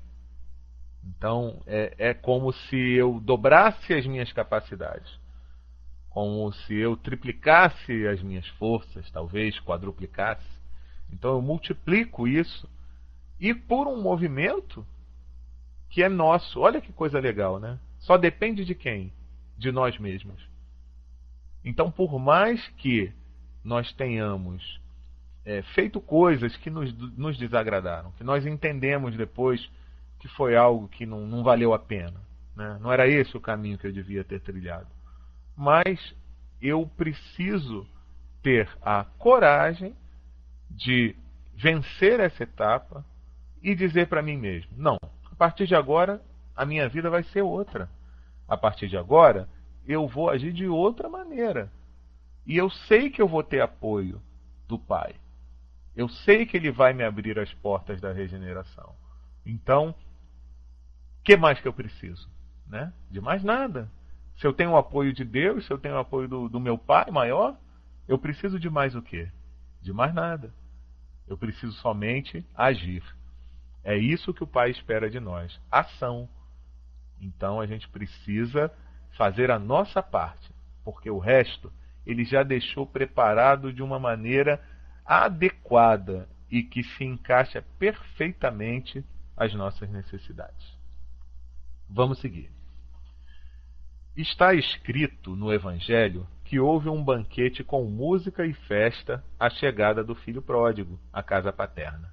Então é como se eu dobrasse as minhas capacidades, como se eu triplicasse as minhas forças, talvez quadruplicasse. Então eu multiplico isso e por um movimento que é nosso. Olha que coisa legal, né? Só depende de quem? De nós mesmos. Então, por mais que nós tenhamos feito coisas que nos desagradaram, que nós entendemos depois que foi algo que não valeu a pena, né? Não era esse o caminho que eu devia ter trilhado. Mas eu preciso ter a coragem de vencer essa etapa e dizer para mim mesmo: não, a partir de agora a minha vida vai ser outra. A partir de agora eu vou agir de outra maneira. E eu sei que eu vou ter apoio do Pai. Eu sei que Ele vai me abrir as portas da regeneração. Então, o que mais que eu preciso? Né? De mais nada. Se eu tenho o apoio de Deus, se eu tenho o apoio do meu Pai maior, eu preciso de mais o quê? De mais nada. Eu preciso somente agir. É isso que o Pai espera de nós. Ação. Então a gente precisa fazer a nossa parte, porque o resto Ele já deixou preparado de uma maneira adequada e que se encaixa perfeitamente às nossas necessidades. Vamos seguir. Está escrito no Evangelho que houve um banquete com música e festa à chegada do filho pródigo à casa paterna.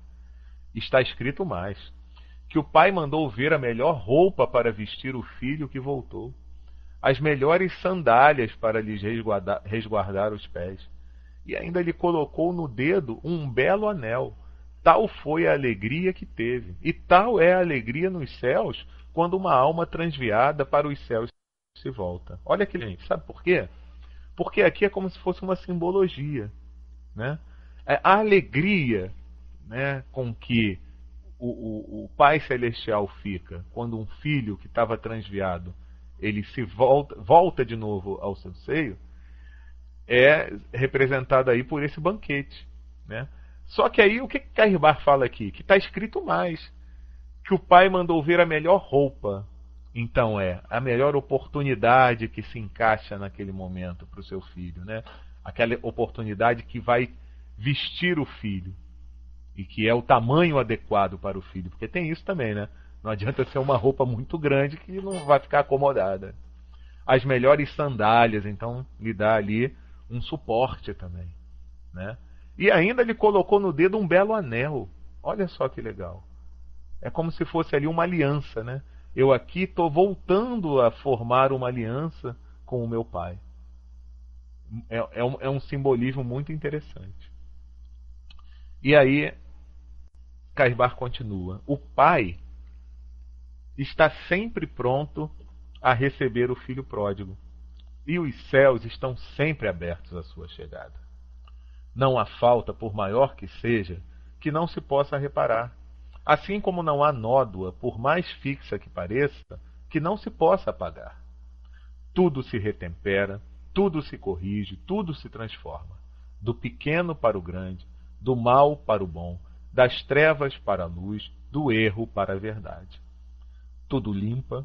Está escrito mais, que o pai mandou ver a melhor roupa para vestir o filho que voltou, as melhores sandálias para lhes resguardar os pés, e ainda lhe colocou no dedo um belo anel. Tal foi a alegria que teve, e tal é a alegria nos céus quando uma alma transviada para os céus se volta. Olha aqui, gente, sabe por quê? Porque aqui é como se fosse uma simbologia, né? A alegria, né, com que o Pai Celestial fica quando um filho que estava transviado ele se volta de novo ao seu seio, é representada aí por esse banquete, né? Só que aí o que Cairbar fala aqui? Que está escrito mais, que o pai mandou ver a melhor roupa. Então é a melhor oportunidade que se encaixa naquele momento para o seu filho, né? Aquela oportunidade que vai vestir o filho e que é o tamanho adequado para o filho, porque tem isso também, né? Não adianta ser uma roupa muito grande que não vai ficar acomodada. As melhores sandálias, então lhe dá ali um suporte também, né? E ainda lhe colocou no dedo um belo anel. Olha só que legal. É como se fosse ali uma aliança, né? Eu aqui estou voltando a formar uma aliança com o meu pai. É um simbolismo muito interessante. E aí, Cairbar continua. O pai está sempre pronto a receber o filho pródigo, e os céus estão sempre abertos à sua chegada. Não há falta, por maior que seja, que não se possa reparar, assim como não há nódoa, por mais fixa que pareça, que não se possa apagar. Tudo se retempera, tudo se corrige, tudo se transforma, do pequeno para o grande, do mal para o bom, das trevas para a luz, do erro para a verdade. Tudo limpa,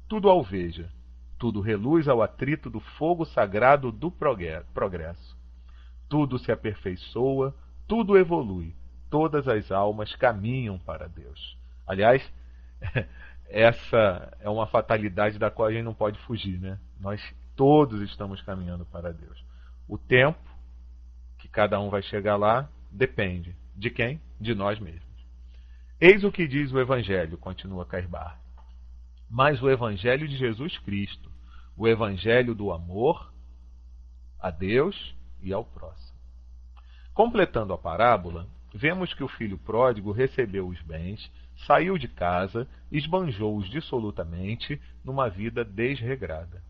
tudo alveja, tudo reluz ao atrito do fogo sagrado do progresso. Tudo se aperfeiçoa, tudo evolui, todas as almas caminham para Deus. Aliás, essa é uma fatalidade da qual a gente não pode fugir, né? Nós todos estamos caminhando para Deus. O tempo que cada um vai chegar lá depende de quem? De nós mesmos. Eis o que diz o Evangelho, continua Cairbar. Mas o Evangelho de Jesus Cristo, o Evangelho do amor a Deus e ao próximo. Completando a parábola, vemos que o filho pródigo recebeu os bens, saiu de casa, esbanjou-os dissolutamente numa vida desregrada.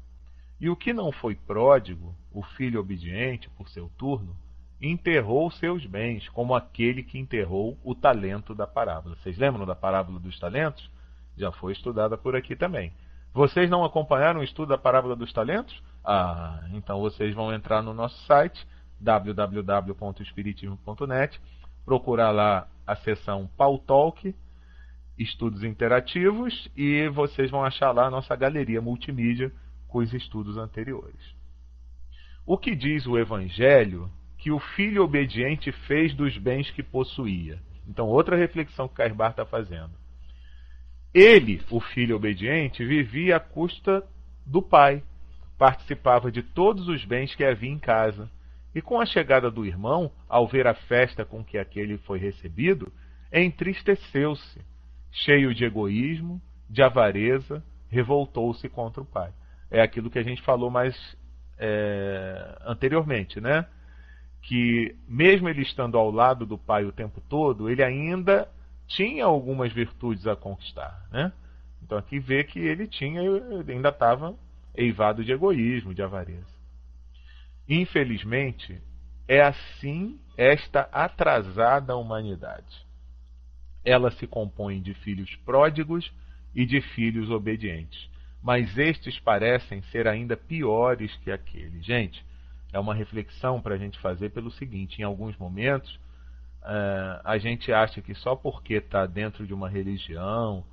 E o que não foi pródigo, o filho obediente, por seu turno, enterrou seus bens, como aquele que enterrou o talento da parábola. Vocês lembram da parábola dos talentos? Já foi estudada por aqui também. Vocês não acompanharam o estudo da parábola dos talentos? Ah, então vocês vão entrar no nosso site, www.espiritismo.net, procurar lá a seção Paul Talk, estudos interativos, e vocês vão achar lá a nossa galeria multimídia com os estudos anteriores. O que diz o Evangelho que o filho obediente fez dos bens que possuía? Então, outra reflexão que Cairbar está fazendo. Ele, o filho obediente, vivia à custa do pai, participava de todos os bens que havia em casa, e com a chegada do irmão, ao ver a festa com que aquele foi recebido, entristeceu-se, cheio de egoísmo, de avareza, revoltou-se contra o pai. É aquilo que a gente falou mais anteriormente, né? Que mesmo ele estando ao lado do pai o tempo todo, ele ainda tinha algumas virtudes a conquistar, né? Então aqui vê que ele ainda estava eivado de egoísmo, de avareza. Infelizmente, é assim esta atrasada humanidade. Ela se compõe de filhos pródigos e de filhos obedientes. Mas estes parecem ser ainda piores que aqueles. Gente, é uma reflexão para a gente fazer pelo seguinte: em alguns momentos, a gente acha que só porque está dentro de uma religião,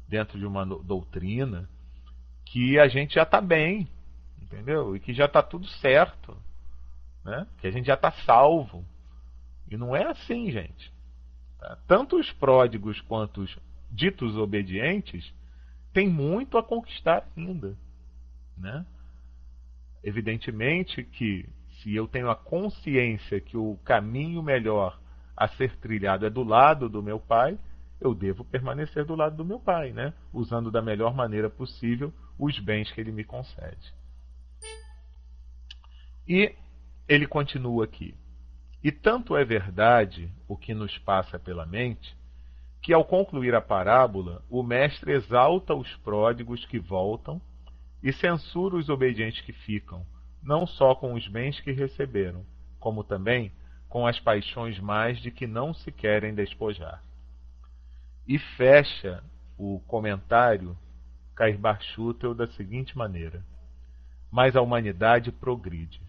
dentro de uma doutrina, que a gente já está bem, entendeu? E que já está tudo certo, né? Que a gente já está salvo. E não é assim, gente. Tá? Tanto os pródigos quanto os ditos obedientes têm muito a conquistar ainda, né? Evidentemente que, se eu tenho a consciência que o caminho melhor a ser trilhado é do lado do meu pai, eu devo permanecer do lado do meu pai, né? Usando da melhor maneira possível os bens que ele me concede. E ele continua aqui. E tanto é verdade o que nos passa pela mente, que ao concluir a parábola, o mestre exalta os pródigos que voltam e censura os obedientes que ficam, não só com os bens que receberam, como também com as paixões mais de que não se querem despojar. E fecha o comentário Cairbar Schutel da seguinte maneira: mas a humanidade progride,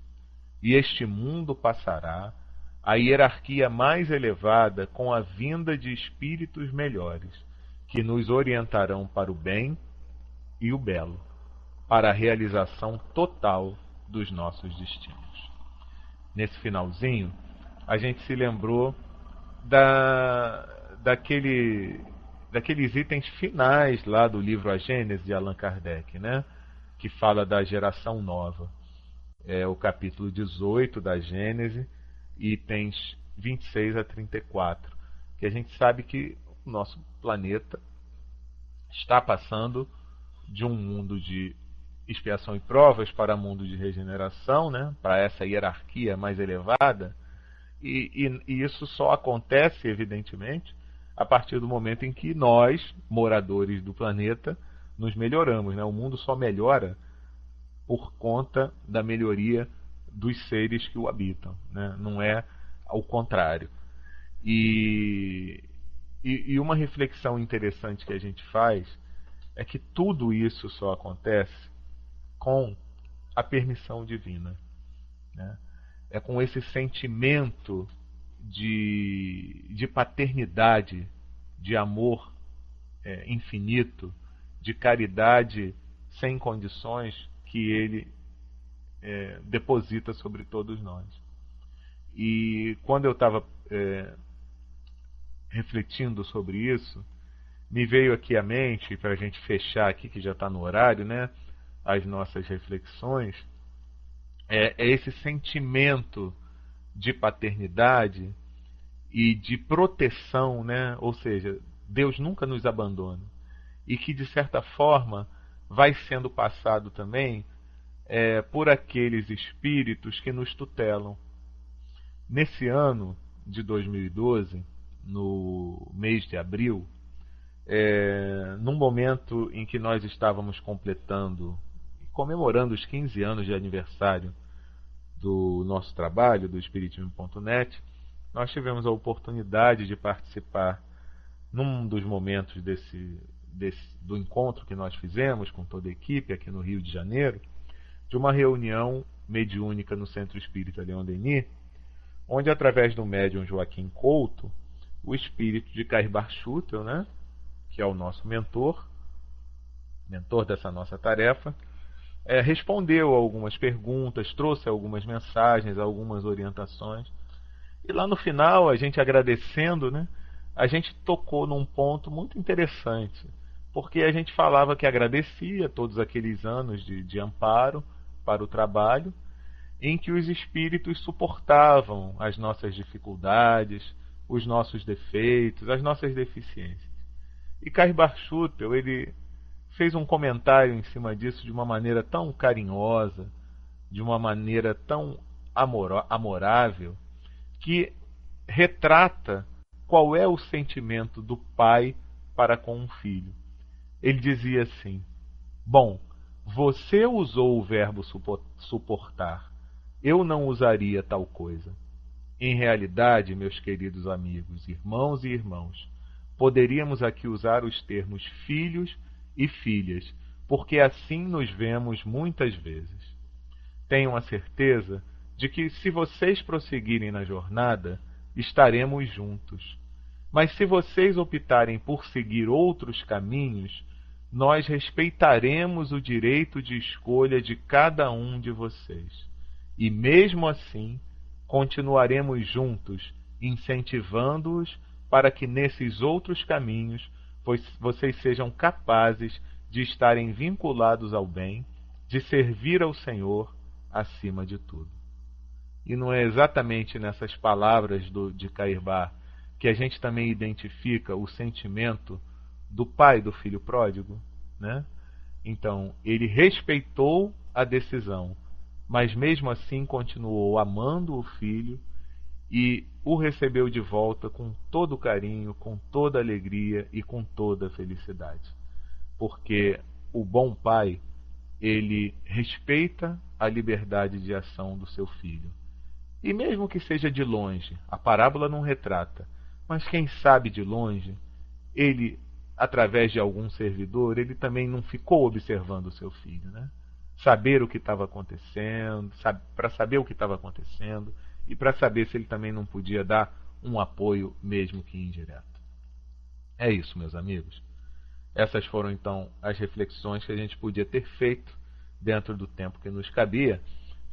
e este mundo passará, a hierarquia mais elevada, com a vinda de espíritos melhores, que nos orientarão para o bem e o belo, para a realização total dos nossos destinos. Nesse finalzinho, a gente se lembrou daqueles itens finais lá do livro A Gênese de Allan Kardec, né? Que fala da geração nova. É o capítulo 18 da Gênese, itens 26 a 34, que a gente sabe que o nosso planeta está passando de um mundo de expiação e provas para um mundo de regeneração, né? Para essa hierarquia mais elevada, e isso só acontece, evidentemente, a partir do momento em que nós, moradores do planeta, nos melhoramos, né? O mundo só melhora por conta da melhoria dos seres que o habitam, né? Não é ao contrário. E uma reflexão interessante que a gente faz é que tudo isso só acontece com a permissão divina, né? É com esse sentimento de paternidade, de amor infinito, de caridade sem condições que ele deposita sobre todos nós. E quando eu estava refletindo sobre isso, me veio aqui à mente, para a gente fechar aqui, que já está no horário, né, as nossas reflexões, é esse sentimento de paternidade e de proteção, né? Ou seja, Deus nunca nos abandona, e que de certa forma vai sendo passado também por aqueles espíritos que nos tutelam. Nesse ano de 2012, no mês de abril, num momento em que nós estávamos comemorando os 15 anos de aniversário do nosso trabalho, do Espiritismo.net, nós tivemos a oportunidade de participar num dos momentos do encontro que nós fizemos com toda a equipe aqui no Rio de Janeiro, de uma reunião mediúnica no Centro Espírita Leon Denis, onde, através do médium Joaquim Couto, o espírito de Cairbar Schutel, né, que é o nosso mentor dessa nossa tarefa, respondeu a algumas perguntas, trouxe algumas mensagens, algumas orientações. E lá no final, a gente agradecendo, né, a gente tocou num ponto muito interessante, porque a gente falava que agradecia todos aqueles anos de amparo para o trabalho, em que os espíritos suportavam as nossas dificuldades, os nossos defeitos, as nossas deficiências. E Cairbar Schutel, ele fez um comentário em cima disso de uma maneira tão carinhosa, de uma maneira tão amorável, que retrata qual é o sentimento do pai para com um filho. Ele dizia assim: bom, você usou o verbo suportar, eu não usaria tal coisa. Em realidade, meus queridos amigos, irmãos e irmãos, poderíamos aqui usar os termos filhos e filhas, porque assim nos vemos muitas vezes. Tenham a certeza de que, se vocês prosseguirem na jornada, estaremos juntos. Mas se vocês optarem por seguir outros caminhos, nós respeitaremos o direito de escolha de cada um de vocês. E mesmo assim, continuaremos juntos, incentivando-os para que nesses outros caminhos vocês sejam capazes de estarem vinculados ao bem, de servir ao Senhor acima de tudo. E não é exatamente nessas palavras de Cairbar que a gente também identifica o sentimento do pai do filho pródigo, né? Então, ele respeitou a decisão, mas mesmo assim continuou amando o filho e o recebeu de volta com todo o carinho, com toda a alegria e com toda a felicidade. Porque o bom pai, ele respeita a liberdade de ação do seu filho. E mesmo que seja de longe, a parábola não retrata, mas quem sabe de longe, ele, através de algum servidor, ele também não ficou observando o seu filho, né? Saber o que estava acontecendo, para saber o que estava acontecendo e para saber se ele também não podia dar um apoio, mesmo que indireto. É isso, meus amigos. Essas foram então as reflexões que a gente podia ter feito dentro do tempo que nos cabia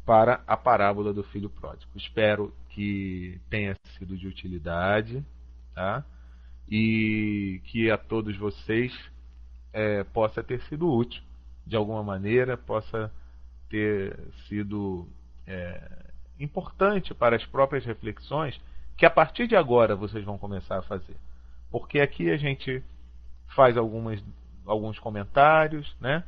para a parábola do filho pródigo. Espero que tenha sido de utilidade, tá? E que a todos vocês possa ter sido útil de alguma maneira, possa ter sido importante para as próprias reflexões que a partir de agora vocês vão começar a fazer. Porque aqui a gente faz alguns comentários, né?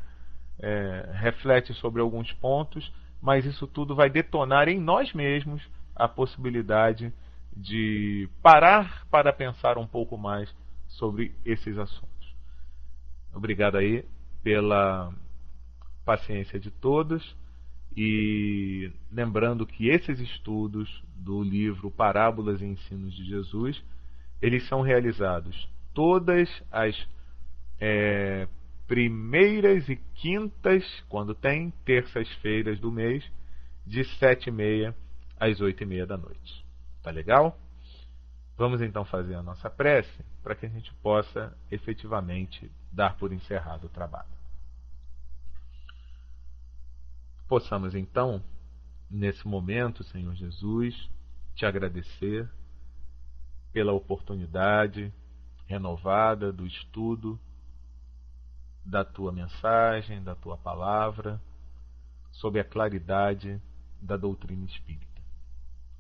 Reflete sobre alguns pontos, mas isso tudo vai detonar em nós mesmos a possibilidade de parar para pensar um pouco mais sobre esses assuntos. Obrigado aí pela paciência de todos e lembrando que esses estudos do livro Parábolas e Ensinos de Jesus, eles são realizados todas as primeiras e quintas, quando tem, terças-feiras do mês, de 7h30 às 8h30 da noite. Tá legal? Vamos então fazer a nossa prece para que a gente possa efetivamente dar por encerrado o trabalho. Possamos então, nesse momento, Senhor Jesus, te agradecer pela oportunidade renovada do estudo da tua mensagem, da tua palavra, sob a claridade da doutrina espírita.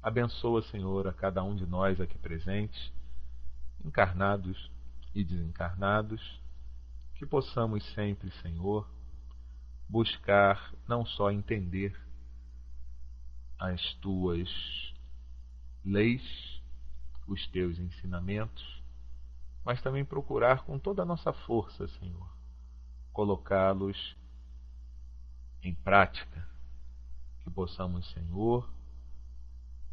Abençoa, Senhor, a cada um de nós aqui presentes, encarnados e desencarnados, que possamos sempre, Senhor, buscar não só entender as tuas leis, os teus ensinamentos, mas também procurar com toda a nossa força, Senhor, colocá-los em prática, Que possamos, Senhor,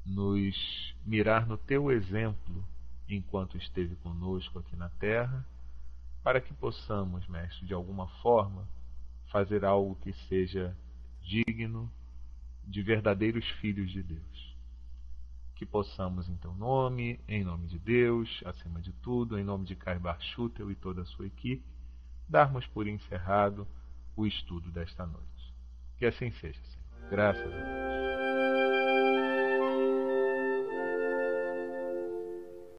nos mirar no Teu exemplo enquanto esteve conosco aqui na terra, para que possamos, Mestre, de alguma forma, fazer algo que seja digno de verdadeiros filhos de Deus. Que possamos, em Teu nome, em nome de Deus, acima de tudo, em nome de Caibar Schutel e toda a sua equipe, darmos por encerrado o estudo desta noite. Que assim seja, Senhor. Graças a Deus.